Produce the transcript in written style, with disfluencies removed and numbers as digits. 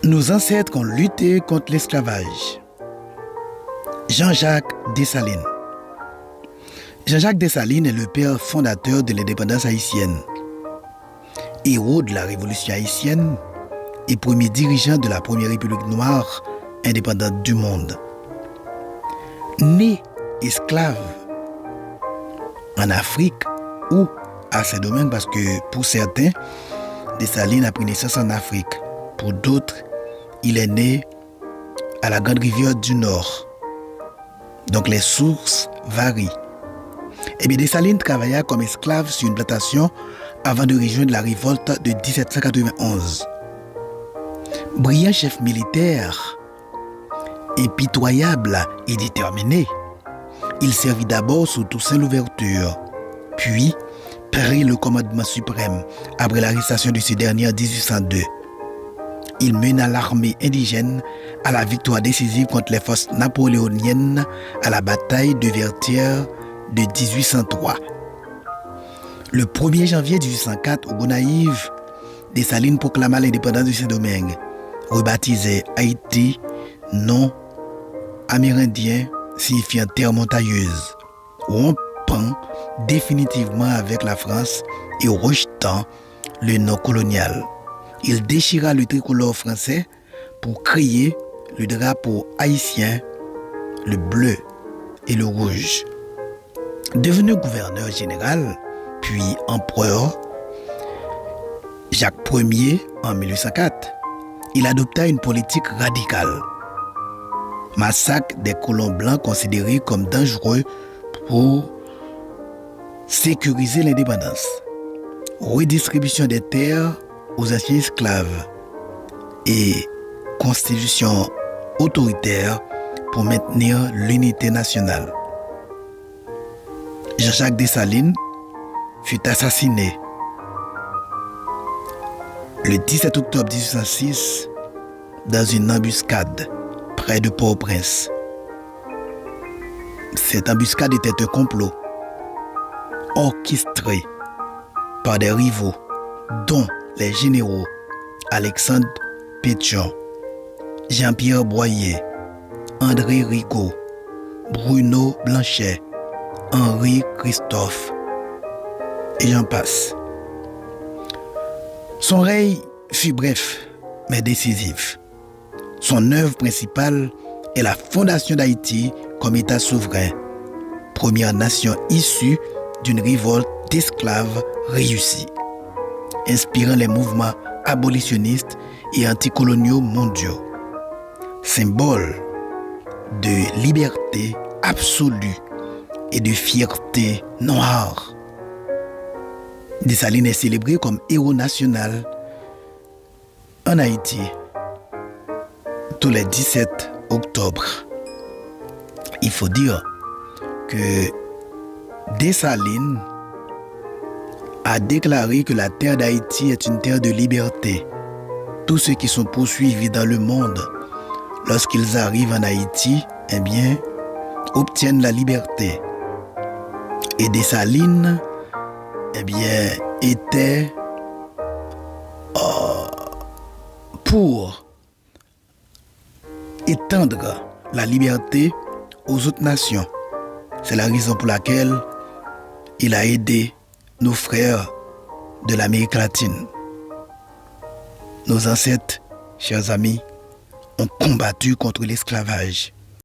Nos ancêtres ont lutté contre l'esclavage. Jean-Jacques Dessalines. Jean-Jacques Dessalines est le père fondateur de l'indépendance haïtienne, héros de la révolution haïtienne et premier dirigeant de la première république noire indépendante du monde. Né esclave en Afrique ou à Saint-Domingue, parce que pour certains, Dessalines a pris naissance en Afrique. Pour d'autres, il est né à la Grande Rivière du Nord. Donc les sources varient. Et bien Dessalines travailla comme esclave sur une plantation avant de rejoindre la révolte de 1791. Brillant chef militaire, impitoyable et déterminé, il servit d'abord sous Toussaint Louverture, puis prit le commandement suprême après l'arrestation de ce dernier en 1802. Il mena l'armée indigène à la victoire décisive contre les forces napoléoniennes à la bataille de Vertières de 1803. Le 1er janvier 1804, au Gonaïves, Dessalines proclama l'indépendance de Saint-Domingue, rebaptisé Haïti, nom amérindien signifiant terre montagneuse, rompant définitivement avec la France et rejetant le nom colonial. Il déchira le tricolore français pour créer le drapeau haïtien, le bleu et le rouge. Devenu gouverneur général, puis empereur, Jacques Ier en 1804, il adopta une politique radicale. Massacre des colons blancs considérés comme dangereux pour sécuriser l'indépendance. Redistribution des terres aux anciens esclaves et constitution autoritaire pour maintenir l'unité nationale. Jean-Jacques Dessalines fut assassiné le 17 octobre 1806 dans une embuscade près de Port-au-Prince. Cette embuscade était un complot orchestré par des rivaux, dont les généraux Alexandre Pétion, Jean-Pierre Boyer, André Rigaud, Bruno Blanchet, Henri Christophe, et j'en passe. Son règne fut bref, mais décisif. Son œuvre principale est la fondation d'Haïti comme État souverain, première nation issue d'une révolte d'esclaves réussie, inspirant les mouvements abolitionnistes et anticoloniaux mondiaux. Symbole de liberté absolue et de fierté noire, Dessalines est célébré comme héros national en Haïti tous les 17 octobre. Il faut dire que Dessalines a déclaré que la terre d'Haïti est une terre de liberté. Tous ceux qui sont poursuivis dans le monde, lorsqu'ils arrivent en Haïti, eh bien, obtiennent la liberté. Et Dessalines, eh bien, était pour étendre la liberté aux autres nations. C'est la raison pour laquelle il a aidé nos frères de l'Amérique latine. Nos ancêtres, chers amis, ont combattu contre l'esclavage.